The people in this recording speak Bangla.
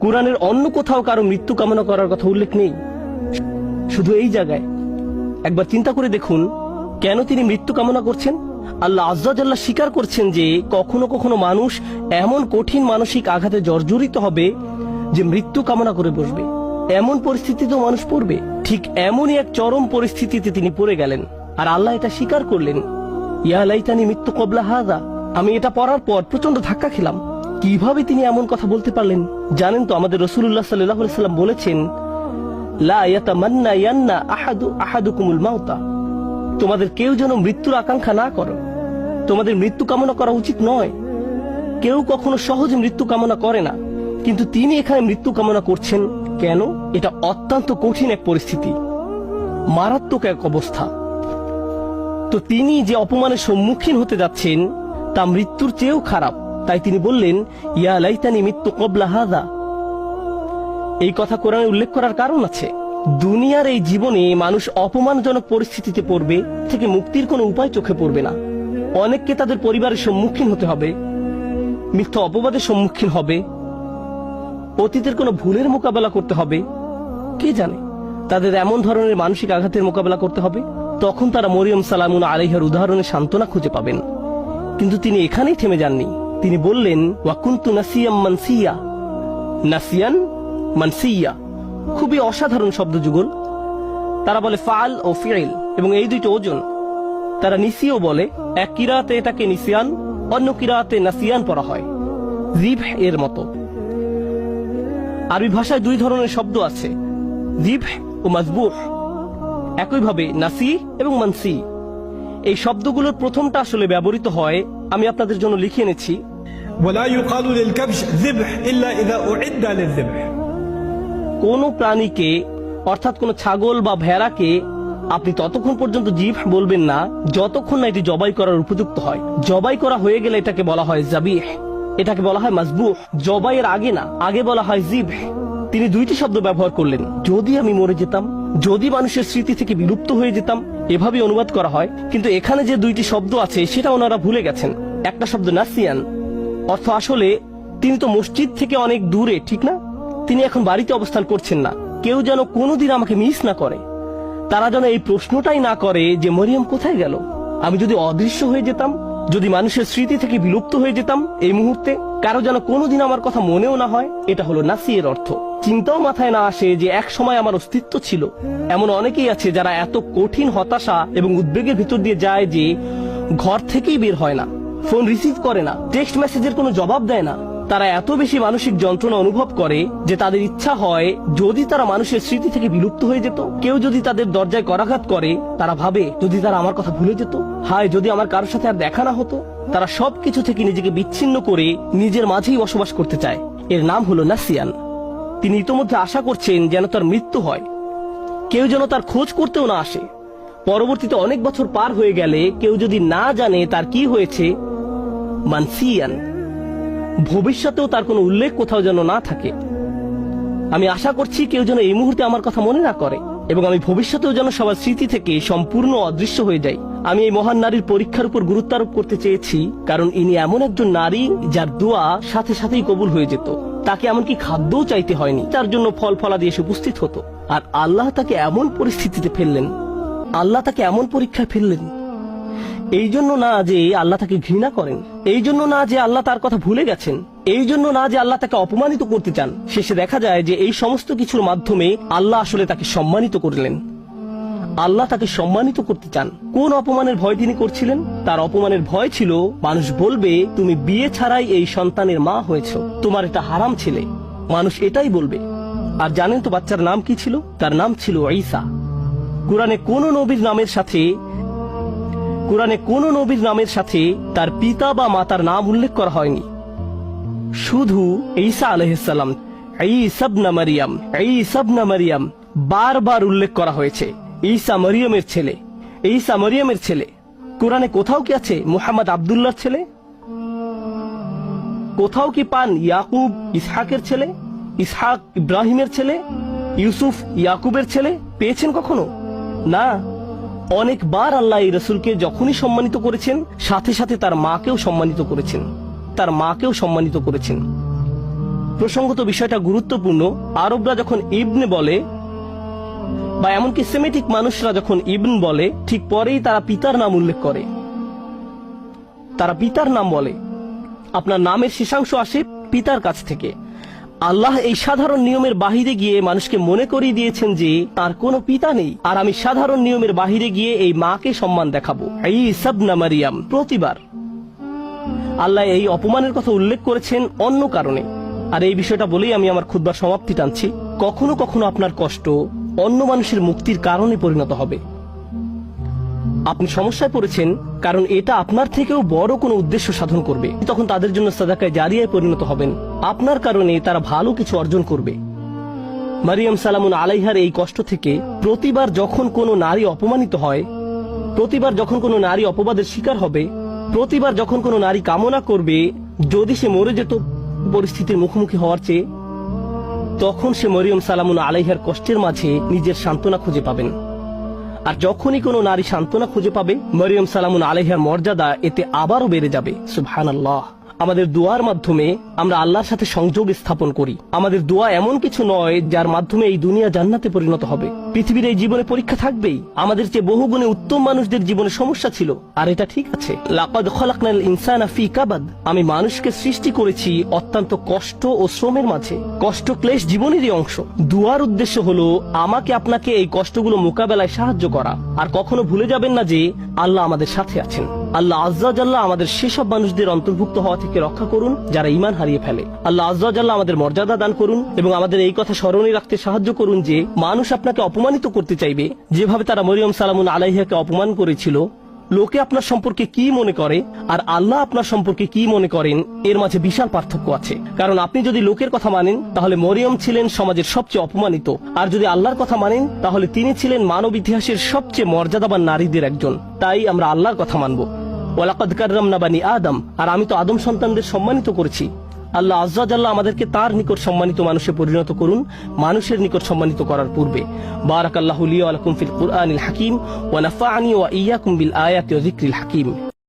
কোরআনের অন্য কোথাও কারো মৃত্যু কামনা করার কথা উল্লেখ নেই, শুধু এই জায়গায়। একবার চিন্তা করে দেখুন, কেন তিনি মৃত্যু কামনা করছেন? আল্লাহ আজ্জা ওয়া জাল্লা স্বীকার করছেন যে কখনো কখনো মানুষ এমন কঠিন মানসিক আঘাতে জর্জরিত হবে যে মৃত্যু কামনা করে বসবে। এমন পরিস্থিতিতেও মানুষ পড়বে। ঠিক এমনই এক চরম পরিস্থিতিতে তিনি পড়ে গেলেন, আর আল্লাহ এটা স্বীকার করলেন। ইয়া লাইতানি মিত্তু ক্বাবলা হাযা। আমি এটা পড়ার পর প্রচন্ড ধাক্কা খেলাম। কিভাবে তিনি এমন কথা বলতে পারলেন? জানেন তো, আমাদের রাসূলুল্লাহ সাল্লাল্লাহু আলাইহি ওয়াসাল্লাম বলেছেন, লা ইয়াতামান্নায়ান্না আহাদুকুমুল মাউতা। তোমাদের কেউ যেন মৃত্যুর আকাঙ্ক্ষা না করো। তোমাদের মৃত্যু কামনা করা উচিত নয়। কেউ কখনো সহজে মৃত্যু কামনা করে না, কিন্তু তিনি এখানে মৃত্যু কামনা করছেন কেন? এটা অত্যন্ত কঠিন এক পরিস্থিতি, মারাত্মক এক অবস্থা। তো তিনি যে অপমানের সম্মুখীন হতে যাচ্ছেন তা মৃত্যুর চেয়েও খারাপ। তাই তিনি বললেন, ইয়া লাইতানি মিত্তু ক্বাবলা হাযা। এই কথা কোরআনে উল্লেখ করার কারণ আছে। দুনিয়ার এই জীবনে মানুষ অপমানজনক পরিস্থিতিতে পড়বে, থেকে মুক্তির কোনো উপায় চোখে পড়বে না। অনেককে তাদের পরিবারের সম্মুখীন হতে হবে, মিথ্যা অপবাদের সম্মুখীন হবে, অতীতের কোনো ভুলের মোকাবেলা করতে হবে। কে জানে তাদের এমন ধরনের মানসিক আঘাতের মোকাবেলা করতে হবে। তখন তারা মরিয়ম সালামুন আলাইহার উদাহরণে সান্ত্বনা খুঁজে পাবেন। কিন্তু তিনি এখানেই থেমে যাননি। তিনি বললেন, ওয়া কুনতু নাসিয়াম মানসিয়া। নাসিয়ান মানসিয়া খুবই অসাধারণ শব্দ যুগল। তারা বলে ফাল ও ফিইল, এবং এই দুইটি ওজন। তারা নিসিও বলে। এক কিরাতে এটাকে নিসিয়ান, অন্য কিরাতে নাসিয়ান পড়া হয়, জিবহ এর মতো। আরবি ভাষায় দুই ধরনের শব্দ আছে, জিবহ ও মাজবুহ। একইভাবে নাসি এবং মানসি, এই শব্দগুলোর প্রথমটা আসলে ব্যবহৃত হয়, আমি আপনাদের জন্য লিখে এনেছি। ولا يقال للكبش ذبح إلا إذا أعد للذبح। কোন প্রাণীকে, অর্থাৎ কোন ছাগল বা ভেড়াকে আপনি ততক্ষণ পর্যন্ত জিবহ বলবেন না যতক্ষণ না এটি জবাই করার উপযুক্ত হয়। জবাই করা হয়ে গেলে এটাকে বলা হয় জাবিহ, এটাকে বলা হয় মাজবুহ। জবাইয়ের আগে না, আগে বলা হয় জিবহ। তিনি দুইটি শব্দ ব্যবহার করলেন। যদি আমি মরে যেতাম, যদি মানুষের স্মৃতি থেকে বিলুপ্ত হয়ে যেতাম, এভাবে অনুবাদ করা হয়। কিন্তু এখানে যে দুইটি শব্দ আছে সেটা ওনারা ভুলে গেছেন। একটা শব্দ নাসিয়ান, অর্থ আসলে তিনি তো মসজিদ থেকে অনেক দূরে, ঠিক না? তিনি এখন বাড়িতে অবস্থান করছেন না। কেউ যেন কোনোদিন আমাকে মিস না করে। তারা যেন এই প্রশ্নটাই না করে যে মরিয়ম কোথায় গেল। আমি যদি অদৃশ্য হয়ে যেতাম, যদি মানুষের স্মৃতি থেকে বিলুপ্ত হয়ে যেতাম এই মুহূর্তে, কারো যেন কোনোদিন আমার কথা মনেও না হয়। এটা হলো নাসিয়ের অর্থ। চিন্তাও মাথায় না আসে যে এক সময় আমার অস্তিত্ব ছিল। এমন অনেকেই আছে যারা এত কঠিন হতাশা এবং উদ্বেগের ভিতর দিয়ে যায় যে ঘর থেকেই বের হয় না, ফোন রিসিভ করে না, টেক্সট মেসেজের কোনো জবাব দেয় না। তারা এত বেশি মানসিক যন্ত্রণা অনুভব করে যে তাদের ইচ্ছা হয় যদি তারা মানুষের স্মৃতি থেকে বিলুপ্ত হয়ে যেত। কেউ যদি তাদের দরজায় করাঘাত করে, তারা ভাবে যদি তারা আমার কথা ভুলে যেত, হায় যদি আমার কারোর সাথে আর দেখা না হতো। তারা সবকিছু থেকে নিজেকে বিচ্ছিন্ন করে নিজের মাঝেই বসবাস করতে চায়। এর নাম হলো নাসিয়ান। তিনি ইতোমধ্যে আশা করছেন যেন তার মৃত্যু হয়, কেউ যেন তার খোঁজ করতেও না আসে। পরবর্তীতে অনেক বছর পার হয়ে গেলে কেউ যদি না জানে তার কি হয়েছে, মানসিয়ান, ভবিষ্যতেও তার কোনো উল্লেখ কোথাও যেন না থাকে। আমি আশা করছি কেউ যেন এই মুহূর্তে আমার কথা মনে না করে, এবং আমি ভবিষ্যতেও যেন সবার স্মৃতি থেকে সম্পূর্ণ অদৃশ্য হয়ে যাই। আমি এই মহান নারীর পরীক্ষার উপর গুরুত্ব আরোপ করতে চেয়েছি, কারণ ইনি এমন একজন নারী যার দোয়া সাথে সাথেই কবুল হয়ে যেত। তাকে এমনকি খাদ্যও চাইতে হয়নি, তার জন্য ফল ফলাদি এসে উপস্থিত হতো। আর আল্লাহ তাকে এমন পরিস্থিতিতে ফেললেন, আল্লাহ তাকে এমন পরীক্ষায় ফেললেন, এই জন্য না যে আল্লাহ তাকে ঘৃণা করেন, এই জন্য না যে আল্লাহ তার কথা ভুলে গেছেন, এই জন্য না যে আল্লাহ তাকে অপমানিত করতে চান। শেষে দেখা যায় যে এই সমস্ত কিছুর মাধ্যমে আল্লাহ আসলে তাকে সম্মানিত করলেন। আল্লাহ তাকে সম্মানিত করতে চান। কোন অপমানের ভয় তিনি করছিলেন? তার অপমানের ভয় ছিল মানুষ বলবে তুমি বিয়ে ছাড়াই এই সন্তানের মা হয়েছ, তোমার এটা হারাম ছেলে। মানুষ এটাই বলবে। আর জানেন তো বাচ্চার নাম কি ছিল? তার নাম ছিল ঈসা। কোরআনে কোন নবীর নামের সাথে তার পিতা বা মাতার নাম উল্লেখ করা হয়নি। শুধু ঈসা আলাইহিস সালাম, ঈসা ইবনে মারইয়াম বারবার উল্লেখ করা হয়েছে। ঈসা মরিয়মের ছেলে, ঈসা মরিয়মের ছেলে। কোরআনে কোথাও কি আছে মুহাম্মদ আব্দুল্লাহর ছেলে? কোথাও কি পান ইয়াকুব ইসহাকের ছেলে, ইসহাক ইব্রাহিমের ছেলে, ইউসুফ ইয়াকুবের ছেলে? পেয়েছেন কখনো? না। অনেকবার আল্লাহ এই রাসূলকে যখনই সম্মানিত করেছেন, সাথে সাথে তার মাকেও সম্মানিত করেছেন, তার মাকেও সম্মানিত করেছেন। প্রসঙ্গত বিষয়টা গুরুত্বপূর্ণ। আরবরা যখন ইবনে বলে বা এমনকি সেমেটিক মানুষরা যখন ইবন বলে, ঠিক পরেই তারা পিতার নাম উল্লেখ করে। তারা পিতার নাম বলে। আপনার নামের শেষাংশ আসে পিতার কাছ থেকে। আল্লাহ এই সাধারণ নিয়মের বাহিরে গিয়ে মানুষকে মনে করিয়ে দিয়েছেন যে তার কোনো পিতা নেই, আর আমি সাধারণ নিয়মের বাহিরে গিয়ে এই মাকে সম্মান দেখাবো। ঈসা ইবনে মারিয়াম। প্রতিবার আল্লাহ এই অপমানের কথা উল্লেখ করেছেন অন্য কারণে। আর এই বিষয়টা বলেই আমি আমার খুতবার সমাপ্তি টানছি। কখনো কখনো আপনার কষ্ট অন্য মানুষের মুক্তির কারণে পরিণত হবে। আপনি সমস্যায় পড়েছেন কারণ এটা আপনার থেকেও বড় কোনো উদ্দেশ্য সাধন করবে, তখন তাদের জন্য সাদাকায়ে জারিয়ায় পরিণত হবেন। আপনার কারণে তারা ভালো কিছু অর্জন করবে। মারিয়াম সালামুন আলাইহার এই কষ্ট থেকে প্রতিবার যখন কোনো নারী অপমানিত হয়, প্রতিবার যখন কোনো নারী অপবাদের শিকার হবে, প্রতিবার যখন কোনো নারী কামনা করবে যদি সে মরে যেত পরিস্থিতির মুখোমুখি হওয়ার চেয়ে, তখন সে মরিয়ম সালামুন আলাইহার কষ্টের মাঝে নিজের সান্ত্বনা খুঁজে পাবেন। আর যখনই কোনো নারী সান্ত্বনা খুঁজে পাবে, মরিয়ম সালামুন আলাইহার মর্যাদা এতে আবারও বেড়ে যাবে। সুবহানাল্লাহ। আমাদের দোয়ার মাধ্যমে আমরা আল্লাহর সাথে সংযোগ স্থাপন করি। আমাদের দোয়া এমন কিছু নয় যার মাধ্যমে এই দুনিয়া জান্নাতে পরিণত হবে। পৃথিবীর এই জীবনে পরীক্ষা থাকবেই। আমাদের চেয়ে বহুগুণে উত্তম মানুষদের জীবনে সমস্যা ছিল, আর এটা ঠিক আছে। লাকাদ খলাকনাল ইনসানা ফি কাবাদ। আমি মানুষকে সৃষ্টি করেছি অত্যন্ত কষ্ট ও শ্রমের মাঝে। কষ্ট ক্লেশ জীবনেরই অংশ। দুয়ার উদ্দেশ্য হলো আমাকে আপনাকে এই কষ্টগুলো মোকাবেলায় সাহায্য করা। আর কখনো ভুলে যাবেন না যে আল্লাহ আমাদের সাথে আছেন। আল্লাহ আজ্জা জাল্লাহ আমাদের সেসব মানুষদের অন্তর্ভুক্ত হওয়া থেকে রক্ষা করুন যারা ঈমান হারিয়ে ফেলে। আল্লাহ আজ্জা জাল্লাহ আমাদের মর্যাদা দান করুন এবং আমাদের এই কথা স্মরণে রাখতে সাহায্য করুন যে মানুষ আপনাকে অপমানিত করতে চাইবে যেভাবে তারা মরিয়ম সালামুন আলাইহাকে অপমান করেছিল। লোকে আপনার সম্পর্কে কি মনে করে আর আল্লাহ আপনার সম্পর্কে কি মনে করেন, এর মাঝে বিশাল পার্থক্য আছে। কারণ আপনি যদি লোকের কথা মানেন তাহলে মরিয়ম ছিলেন সমাজের সবচেয়ে অপমানিত, আর যদি আল্লাহর কথা মানেন তাহলে তিনি ছিলেন মানব ইতিহাসের সবচেয়ে মর্যাদাবান নারীদের একজন। তাই আমরা আল্লাহর কথা মানব। ওয়ালাকাদ কাররামনা বানি আদম। আর আমি তো আদম সন্তানদের সম্মানিত করেছি। আল্লাহ আজ্জা জাল্লাহ আমাদেরকে তার নিকট সম্মানিত মানুষে পরিণত করুন মানুষের নিকট সম্মানিত করার পূর্বে। বারাকাল্লাহু লি ওয়া লাকুম ফিল কুরআনিল হাকিম ওয়া নাফা'আনি ওয়া ইয়্যাকুম বিল আয়াতি ওয়া যিকরিল হাকিম।